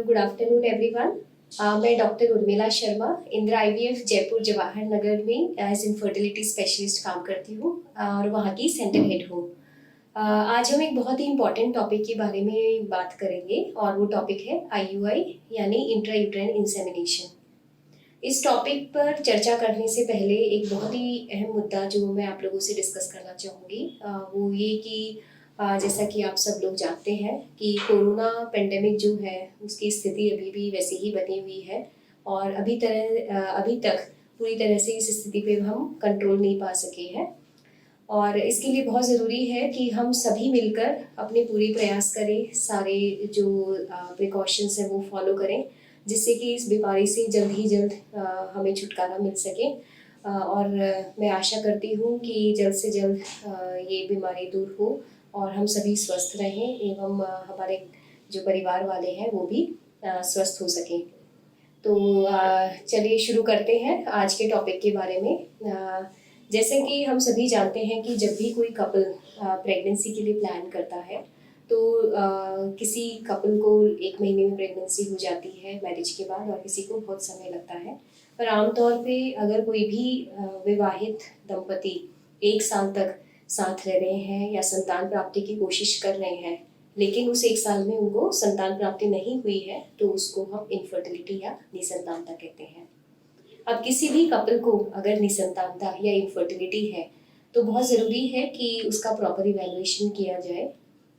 Good afternoon everyone. मैं doctor Urmila Sharma Indira IVF Jaipur Jawahar Nagar में as infertility specialist काम करती हूँ और वहाँ की सेंटर हेड हूँ। आज हम एक बहुत ही इम्पॉर्टेंट टॉपिक के बारे में बात करेंगे और वो टॉपिक है आईयूआई यानी इंट्रा यूट्राइन इंसेमिनेशन। इस टॉपिक पर चर्चा करने से पहले एक बहुत ही अहम मुद्दा जो मैं आप लोगों से डिस्कस करना चाहूँगी वो ये कि जैसा कि आप सब लोग जानते हैं कि कोरोना पेंडेमिक जो है उसकी स्थिति अभी भी वैसी ही बनी हुई है और अभी तक पूरी तरह से इस स्थिति पे हम कंट्रोल नहीं पा सके हैं। और इसके लिए बहुत ज़रूरी है कि हम सभी मिलकर अपने पूरी प्रयास करें, सारे जो प्रिकॉशंस हैं वो फॉलो करें, जिससे कि इस बीमारी से जल्द ही जल्द हमें छुटकारा मिल सके। और मैं आशा करती हूँ कि जल्द से जल्द ये बीमारी दूर हो और हम सभी स्वस्थ रहें एवं हमारे जो परिवार वाले हैं वो भी स्वस्थ हो सकें। तो चलिए शुरू करते हैं आज के टॉपिक के बारे में। जैसे कि हम सभी जानते हैं कि जब भी कोई कपल प्रेगनेंसी के लिए प्लान करता है तो किसी कपल को 1 महीने में प्रेगनेंसी हो जाती है मैरिज के बाद और किसी को बहुत समय लगता है। पर आमतौर पे अगर कोई भी विवाहित दंपति 1 साल तक साथ रह रहे हैं या संतान प्राप्ति की कोशिश कर रहे हैं लेकिन उस 1 साल में उनको संतान प्राप्ति नहीं हुई है तो उसको हम इनफर्टिलिटी या निसंतानता कहते हैं। अब किसी भी कपल को अगर निसंतानता या इनफर्टिलिटी है तो बहुत ज़रूरी है कि उसका प्रॉपर इवैल्यूएशन किया जाए।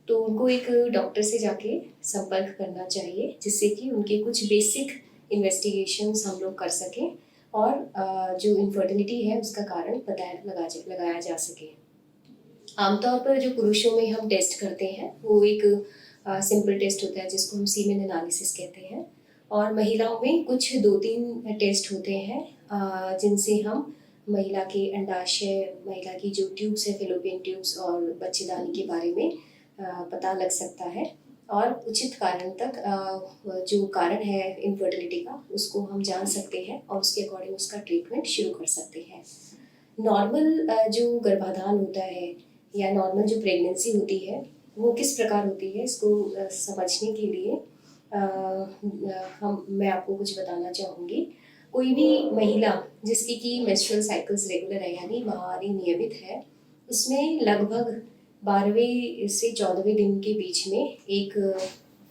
तो उनको एक डॉक्टर से जाके संपर्क करना चाहिए जिससे कि उनके कुछ बेसिक इन्वेस्टिगेशंस हम लोग कर सकें और जो इनफर्टिलिटी है उसका कारण लगाया जा सके। आमतौर पर जो पुरुषों में हम टेस्ट करते हैं वो एक सिंपल टेस्ट होता है जिसको हम सीमेन एनालिसिस कहते हैं और महिलाओं में कुछ 2-3 टेस्ट होते हैं जिनसे हम महिला के अंडाशय, महिला की जो ट्यूब्स है फेलोपियन ट्यूब्स और बच्चेदानी के बारे में पता लग सकता है और उचित कारण तक जो कारण है इनफर्टिलिटी का उसको हम जान सकते हैं और उसके अकॉर्डिंग उसका ट्रीटमेंट शुरू कर सकते हैं। नॉर्मल जो गर्भाधान होता है या नॉर्मल जो प्रेगनेंसी होती है वो किस प्रकार होती है इसको समझने के लिए मैं आपको कुछ बताना चाहूँगी। कोई भी महिला जिसकी कि मेंस्ट्रुअल साइकिल्स रेगुलर है यानी माहवारी नियमित है उसमें लगभग 12वें से 14वें दिन के बीच में एक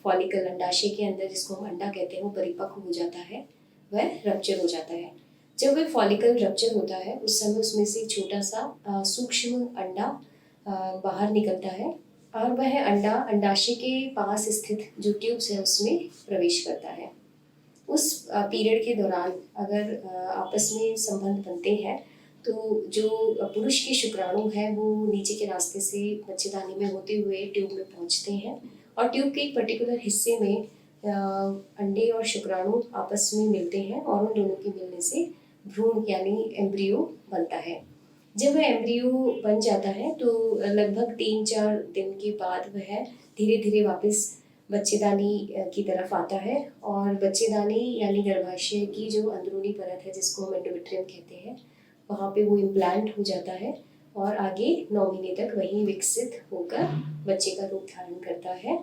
फॉलिकल अंडाशय के अंदर जिसको हम अंडा कहते हैं वो परिपक्व हो जाता है, वह रप्चर हो जाता है। जब वह फॉलिकल रप्चर होता है उस समय उसमें से छोटा सा सूक्ष्म अंडा बाहर निकलता है और वह अंडा अंडाशय के पास स्थित जो ट्यूब्स है उसमें प्रवेश करता है। उस पीरियड के दौरान अगर आपस में संबंध बनते हैं तो जो पुरुष के शुक्राणु हैं वो नीचे के रास्ते से बच्चेदानी में होते हुए ट्यूब में पहुंचते हैं और ट्यूब के एक पर्टिकुलर हिस्से में अंडे और शुक्राणु आपस में मिलते हैं और उन दोनों के मिलने से भ्रूण यानी एम्ब्रियो बनता है। जब वह एम्ब्रियो बन जाता है तो लगभग 3-4 दिन के बाद वह धीरे धीरे वापस बच्चेदानी की तरफ आता है और बच्चेदानी यानी गर्भाशय की जो अंदरूनी परत है जिसको हम एंडोमेट्रियम कहते हैं वहाँ पे वो इम्प्लांट हो जाता है और आगे 9 महीने तक वहीं विकसित होकर बच्चे का रूप धारण करता है।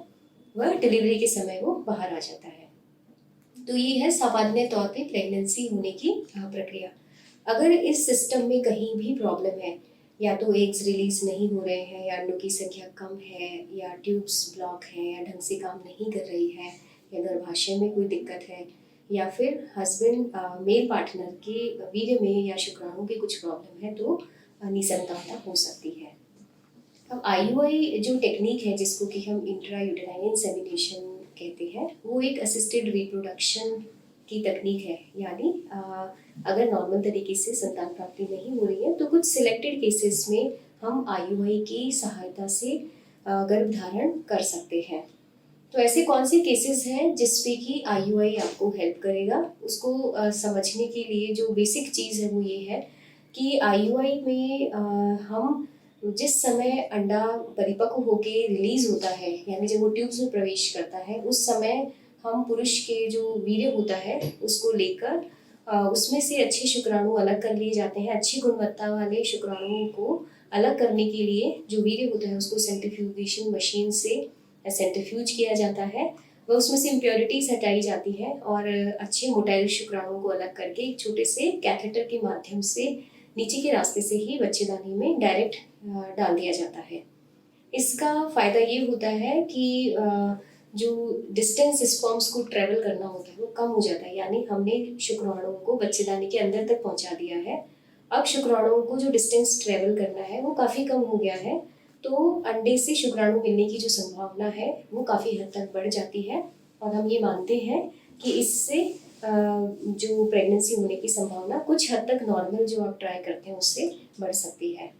वह डिलीवरी के समय वो बाहर आ जाता है। तो ये है सामान्य तौर पे प्रेगनेंसी होने की प्रक्रिया। अगर इस सिस्टम में कहीं भी प्रॉब्लम है या तो एग्स रिलीज नहीं हो रहे हैं या अंडों की संख्या कम है या ट्यूब्स ब्लॉक है या ढंग से काम नहीं कर रही है या गर्भाशय में कोई दिक्कत है या फिर हस्बैंड मेल पार्टनर के वीर्य में या शुक्राणु के कुछ प्रॉब्लम है तो निसंतानता हो सकती है। अब आईयूआई जो टेक्निक है जिसको कि हम इंट्रा यूटेराइन इंसेमिनेशन कहते हैं वो एक असिस्टेड रिप्रोडक्शन की तकनीक है। यानी अगर नॉर्मल तरीके से संतान प्राप्ति नहीं हो रही है तो कुछ सिलेक्टेड केसेस में हम आईयूआई की सहायता से गर्भधारण कर सकते हैं। तो ऐसे कौन से केसेस हैं जिसपे कि आईयूआई आपको हेल्प करेगा उसको समझने के लिए जो बेसिक चीज़ है वो ये है कि आईयूआई में हम जिस समय अंडा परिपक्व होके रिलीज होता है यानी जब वो ट्यूब्स में प्रवेश करता है उस समय हम पुरुष के जो वीर्य होता है उसको लेकर उसमें से अच्छे शुक्राणु अलग कर लिए जाते हैं। अच्छी गुणवत्ता वाले शुक्राणुओं को अलग करने के लिए जो वीर्य होता है उसको सेंट्रीफ्यूगेशन मशीन से सेंट्रीफ्यूज किया जाता है वह उसमें से इम्प्योरिटीज हटाई जाती है और अच्छे मोटाइल शुक्राणुओं को अलग करके एक छोटे से कैथेटर के माध्यम से नीचे के रास्ते से ही बच्चेदानी में डायरेक्ट डाल दिया जाता है। इसका फ़ायदा ये होता है कि जो डिस्टेंस स्पर्म्स को ट्रेवल करना होता है वो कम हो जाता है, यानी हमने शुक्राणुओं को बच्चेदानी के अंदर तक पहुंचा दिया है। अब शुक्राणुओं को जो डिस्टेंस ट्रेवल करना है वो काफ़ी कम हो गया है, तो अंडे से शुक्राणु मिलने की जो संभावना है वो काफ़ी हद तक बढ़ जाती है। और हम ये मानते हैं कि इससे जो प्रेगनेंसी होने की संभावना कुछ हद तक नॉर्मल जो आप ट्राई करते हैं उससे बढ़ सकती है।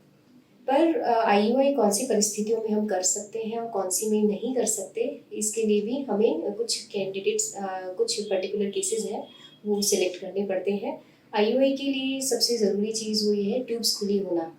पर आईयूआई कौन सी परिस्थितियों में हम कर सकते हैं और कौन सी में नहीं कर सकते, इसके लिए भी हमें कुछ कैंडिडेट्स कुछ पर्टिकुलर केसेस हैं वो सिलेक्ट करने पड़ते हैं। आईयूआई के लिए सबसे ज़रूरी चीज़ वो ये है ट्यूब्स खुली होना।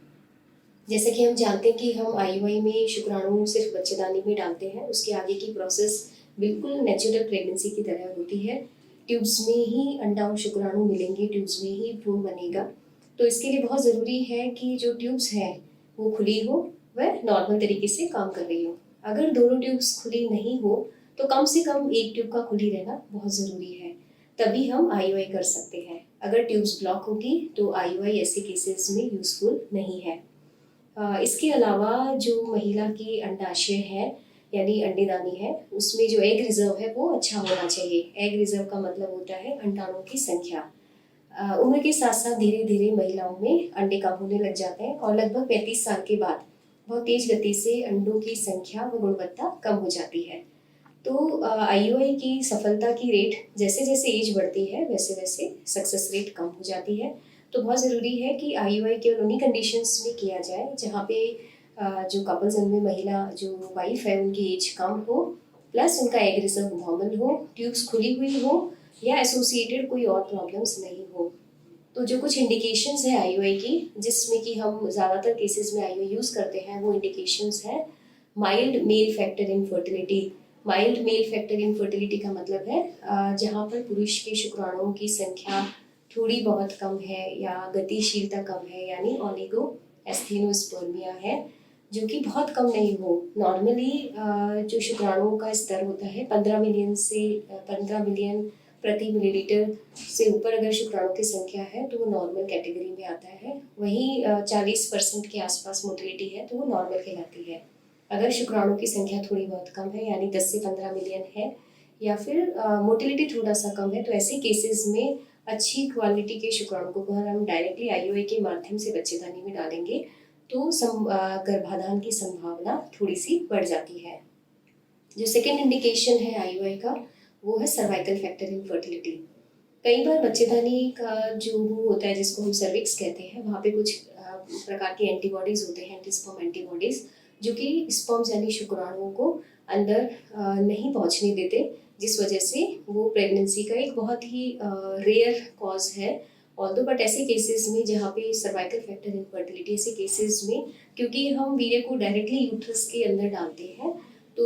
जैसे कि हम जानते हैं कि हम आईयूआई में शुक्राणु सिर्फ बच्चेदानी में डालते हैं, उसके आगे की प्रोसेस बिल्कुल नेचुरल प्रेगनेंसी की तरह होती है। ट्यूब्स में ही अंडा और शुक्राणु मिलेंगे, ट्यूब्स में ही भ्रूण बनेगा। तो इसके लिए बहुत ज़रूरी है कि जो ट्यूब्स हैं वो खुली हो, वह नॉर्मल तरीके से काम कर रही हो। अगर दोनों ट्यूब्स खुली नहीं हो तो कम से कम एक ट्यूब का खुली रहना बहुत ज़रूरी है, तभी हम आईयूआई कर सकते हैं। अगर ट्यूब्स ब्लॉक होगी तो आईयूआई ऐसे केसेस में यूज़फुल नहीं है। इसके अलावा जो महिला की अंडाशय है यानी अंडेदानी है, उसमें जो एग रिजर्व है वो अच्छा होना चाहिए। एग रिजर्व का मतलब होता है अंडाणुओं की संख्या। उम्र के साथ साथ धीरे धीरे महिलाओं में अंडे कम होने लग जाते हैं और लगभग 35 साल के बाद बहुत तेज गति से अंडों की संख्या व गुणवत्ता कम हो जाती है। तो आईयूआई की सफलता की रेट जैसे जैसे एज बढ़ती है वैसे वैसे सक्सेस रेट कम हो जाती है। तो बहुत ज़रूरी है कि आईयूआई केवल उन्हीं कंडीशंस में किया जाए जहाँ पे जो कपल्स उनमें महिला जो वाइफ है उनकी एज कम हो, प्लस उनका एग रिजर्व नॉर्मल हो, ट्यूब्स खुली हुई हो या एसोसिएटेड कोई और प्रॉब्लम्स नहीं हो। तो जो कुछ इंडिकेशंस है आईयूआई की, जिसमें कि हम ज़्यादातर केसेस में आईयूआई यूज़ करते हैं, वो इंडिकेशंस है mild mail factor infertility. Mild mail factor infertility का मतलब है जहाँ पर पुरुष के शुक्राणुओं की संख्या थोड़ी बहुत कम है या गतिशीलता कम है, यानी ओलिगो एस्थेनोस्पर्मिया है, जो कि बहुत कम नहीं हो। नॉर्मली जो शुक्राणुओं का स्तर होता है 15 मिलियन प्रति मिलीलीटर से ऊपर अगर शुक्राणु की संख्या है तो वो नॉर्मल कैटेगरी में आता है। वहीं 40% के आसपास मोटिलिटी है तो वो नॉर्मल कहलाती है। अगर शुक्राणु की संख्या थोड़ी बहुत कम है यानी 10 से 15 मिलियन है या फिर मोटिलिटी थोड़ा सा कम है, तो ऐसे केसेस में अच्छी क्वालिटी के शुक्राणु को अगर हम डायरेक्टली आईयूआई के माध्यम से बच्चेदानी में डालेंगे तो गर्भाधान की संभावना थोड़ी सी बढ़ जाती है। जो सेकेंड इंडिकेशन है आईयूआई का वो है सर्वाइकल फैक्टर इनफर्टिलिटी। कई बार बच्चेदानी का जो मुंह होता है जिसको हम सर्विक्स कहते हैं, वहाँ पे कुछ प्रकार के एंटीबॉडीज होते हैं, एंटीस्पर्म एंटीबॉडीज, जो कि स्पर्म्स यानी शुक्राणुओं को अंदर नहीं पहुँचने देते, जिस वजह से वो प्रेगनेंसी का एक बहुत ही रेयर कॉज है। ऑल्दो बट ऐसे केसेस में जहाँ पे सर्वाइकल फैक्टर इनफर्टिलिटी, ऐसे केसेस में क्योंकि हम वीर्य को डायरेक्टली यूट्रस के अंदर डालते हैं तो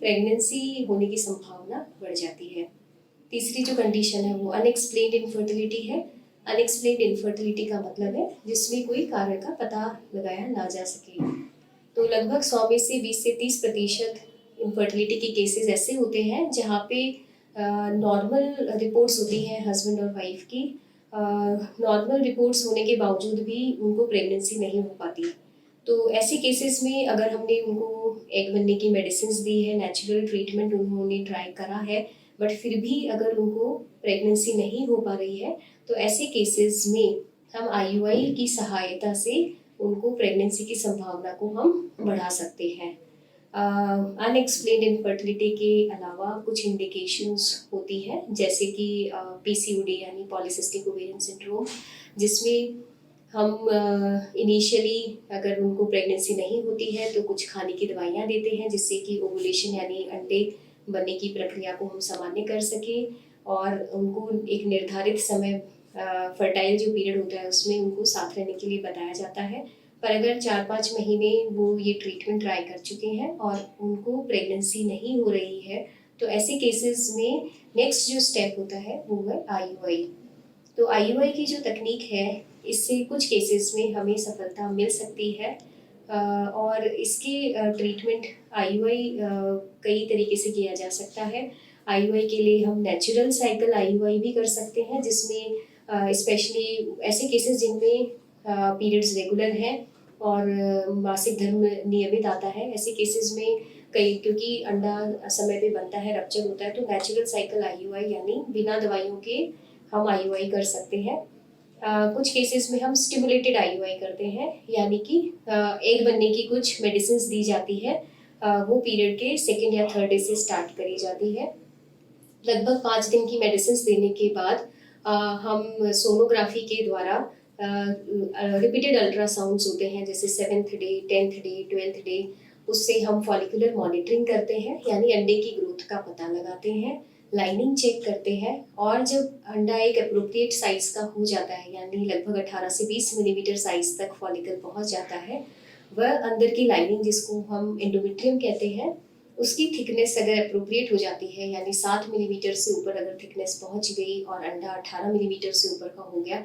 प्रेगनेंसी होने की संभावना बढ़ जाती है। तीसरी जो कंडीशन है वो अनएक्सप्लेन्ड इनफर्टिलिटी है। अनएक्सप्लेन्ड इनफर्टिलिटी का मतलब है जिसमें कोई कारण का पता लगाया ना जा सके। तो लगभग 100 में से 20 से 30% इनफर्टिलिटी के केसेस ऐसे होते हैं जहाँ पे नॉर्मल रिपोर्ट्स होती हैं हस्बैंड और वाइफ की। नॉर्मल रिपोर्ट्स होने के बावजूद भी उनको प्रेगनेंसी नहीं हो पाती। तो ऐसे केसेस में अगर हमने उनको एग बनने की मेडिसिन दी है, नेचुरल ट्रीटमेंट उन्होंने ट्राई करा है, बट फिर भी अगर उनको प्रेगनेंसी नहीं हो पा रही है, तो ऐसे केसेस में हम आईयूआई की सहायता से उनको प्रेगनेंसी की संभावना को हम बढ़ा सकते हैं। अनएक्सप्लेन्ड इनफर्टिलिटी के अलावा कुछ इंडिकेशंस होती हैं जैसे कि पीसीओडी यानी पॉलीसिस्टिक ओवेरियन सिंड्रोम, जिसमें हम इनिशियली अगर उनको प्रेगनेंसी नहीं होती है तो कुछ खाने की दवाइयाँ देते हैं जिससे कि ओवुलेशन यानी अंडे बनने की प्रक्रिया को हम सामान्य कर सकें और उनको एक निर्धारित समय फर्टाइल जो पीरियड होता है उसमें उनको साथ रहने के लिए बताया जाता है। पर अगर 4-5 महीने वो ये ट्रीटमेंट ट्राई कर चुके हैं और उनको प्रेगनेंसी नहीं हो रही है, तो ऐसे केसेस में नेक्स्ट जो स्टेप होता है वो है आईयूआई। तो आईयूआई की जो तकनीक है इससे कुछ केसेस में हमें सफलता मिल सकती है, और इसकी ट्रीटमेंट आईयूआई कई तरीके से किया जा सकता है। आईयूआई के लिए हम नेचुरल साइकिल आईयूआई भी कर सकते हैं, जिसमें स्पेशली ऐसे केसेस जिनमें पीरियड्स रेगुलर हैं और मासिक धर्म नियमित आता है, ऐसे केसेस में कई, क्योंकि अंडा समय पे बनता है, रप्चर होता है, तो नेचुरल साइकिल आईयूआई यानी बिना दवाइयों के हम आईयूआई कर सकते हैं। कुछ केसेस में हम स्टिमुलेटेड आईयूआई करते हैं, यानी कि एग बनने की कुछ मेडिसिन दी जाती है, वो पीरियड के सेकेंड या थर्ड डे से स्टार्ट करी जाती है। लगभग 5 दिन की मेडिसिन देने के बाद हम सोनोग्राफी के द्वारा रिपीटेड अल्ट्रासाउंड्स होते हैं, जैसे 7th day, 10th day, 12th day, उससे हम फॉलिकुलर मॉनिटरिंग करते हैं, यानी अंडे की ग्रोथ का पता लगाते हैं, लाइनिंग चेक करते हैं, और जब अंडा एक अप्रोप्रिएट साइज का हो जाता है, यानी लगभग 18 से 20 मिलीमीटर साइज तक फॉलिकल पहुंच जाता है, वह अंदर की लाइनिंग, जिसको हम एंडोमेट्रियम कहते हैं, उसकी थिकनेस अगर अप्रोप्रिएट हो जाती है, यानी 7 मिलीमीटर से ऊपर अगर थिकनेस पहुंच गई और अंडा 18 मिलीमीटर से ऊपर का हो गया,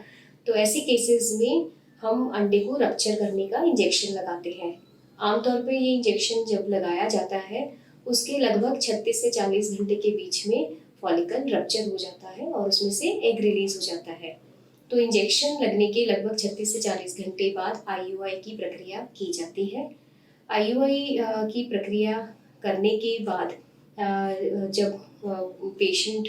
तो ऐसे केसेस में हम अंडे को रप्चर करने का इंजेक्शन लगाते हैं। आमतौर पे ये इंजेक्शन जब लगाया जाता है, उसके लगभग 36 से 40 घंटे के बीच में फॉलिकल रप्चर हो जाता है और उसमें से एग रिलीज हो जाता है। तो इंजेक्शन लगने के लगभग 36 से 40 घंटे बाद आईयूआई की प्रक्रिया की जाती है। आईयूआई की प्रक्रिया करने के बाद जब पेशेंट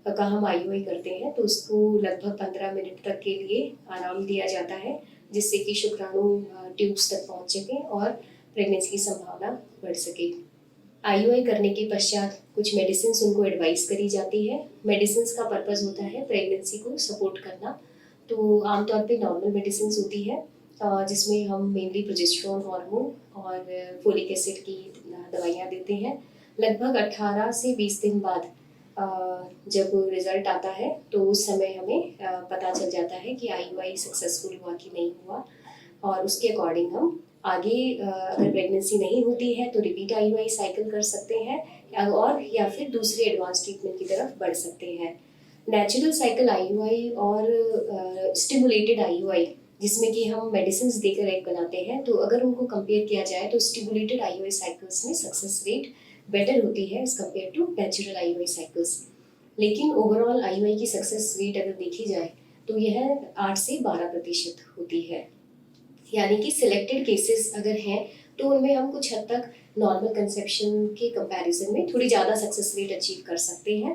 का हम आईयूआई करते हैं, तो उसको लगभग 15 मिनट तक के लिए आराम दिया जाता है, जिससे कि शुक्राणु ट्यूब्स तक पहुंच सकें और प्रेगनेंसी की संभावना बढ़ सके। आईयूआई करने के पश्चात कुछ मेडिसिन उनको एडवाइस करी जाती है। मेडिसिन का पर्पज़ होता है प्रेगनेंसी को सपोर्ट करना। तो आमतौर पे नॉर्मल मेडिसिन होती है, जिसमें हम मेनली प्रोजेस्टेरोन हार्मोन और फोलिक एसिड की दवाइयाँ देते हैं। लगभग 18 से 20 दिन बाद जब रिजल्ट आता है, तो उस समय हमें पता चल जाता है कि आईयूआई सक्सेसफुल हुआ कि नहीं हुआ, और उसके अकॉर्डिंग हम आगे अगर प्रेगनेंसी नहीं होती है तो रिपीट आईयूआई साइकिल कर सकते हैं, और या फिर दूसरे एडवांस ट्रीटमेंट की तरफ बढ़ सकते हैं। नेचुरल साइकिल आईयूआई और स्टिमुलेटेड आईयूआई, जिसमें कि हम मेडिसिन देकर एग बनाते हैं, तो अगर उनको कंपेयर किया जाए तो स्टिमुलेटेड आईयूआई साइकिल्स में सक्सेस रेट बेटर होती है as compared to natural IUI cycles. लेकिन ओवरऑल आईयूआई की सक्सेस रेट अगर देखी जाए तो यह 8 से 12% होती है। यानी कि सिलेक्टेड केसेस अगर हैं, तो उनमें हम कुछ हद तक नॉर्मल कंसेप्शन के कंपैरिजन में थोड़ी ज़्यादा सक्सेस रेट अचीव कर सकते हैं।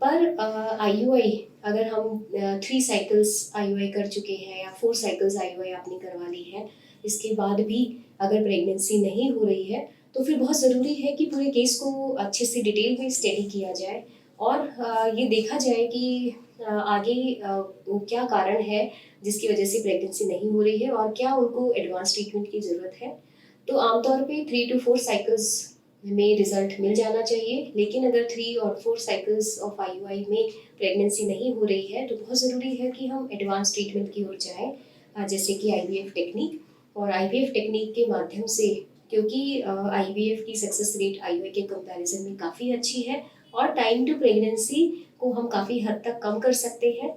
पर आईयूआई अगर हम 3 साइकिल्स आईयूआई कर चुके हैं या 4 साइकिल्स आईयूआई आपने करवा ली है, इसके बाद भी अगर प्रेगनेंसी नहीं हो रही है, तो फिर बहुत ज़रूरी है कि पूरे केस को अच्छे से डिटेल में स्टडी किया जाए और ये देखा जाए कि आगे वो क्या कारण है जिसकी वजह से प्रेगनेंसी नहीं हो रही है और क्या उनको एडवांस ट्रीटमेंट की ज़रूरत है। तो आमतौर पे 3 to 4 साइकिल्स में रिजल्ट मिल जाना चाहिए, लेकिन अगर 3 और 4 साइकिल्स ऑफ आईयूआई में प्रेगनेंसी नहीं हो रही है, तो बहुत ज़रूरी है कि हम एडवांस ट्रीटमेंट की ओर जाएं, जैसे कि आईवीएफ टेक्निक। और आईवीएफ टेक्निक के माध्यम से, क्योंकि आईवीएफ की सक्सेस रेट आईयूआई के कंपैरिजन में काफ़ी अच्छी है और टाइम टू प्रेगनेंसी को हम काफ़ी हद तक कम कर सकते हैं,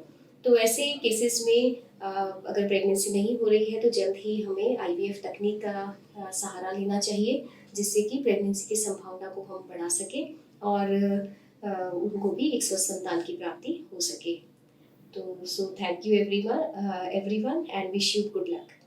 तो ऐसे केसेस में अगर प्रेगनेंसी नहीं हो रही है तो जल्द ही हमें आईवीएफ तकनीक का सहारा लेना चाहिए, जिससे कि प्रेगनेंसी की संभावना को हम बढ़ा सकें और उनको भी एक स्वस्थ संतान की प्राप्ति हो सके। तो so thank you everyone and wish you good luck.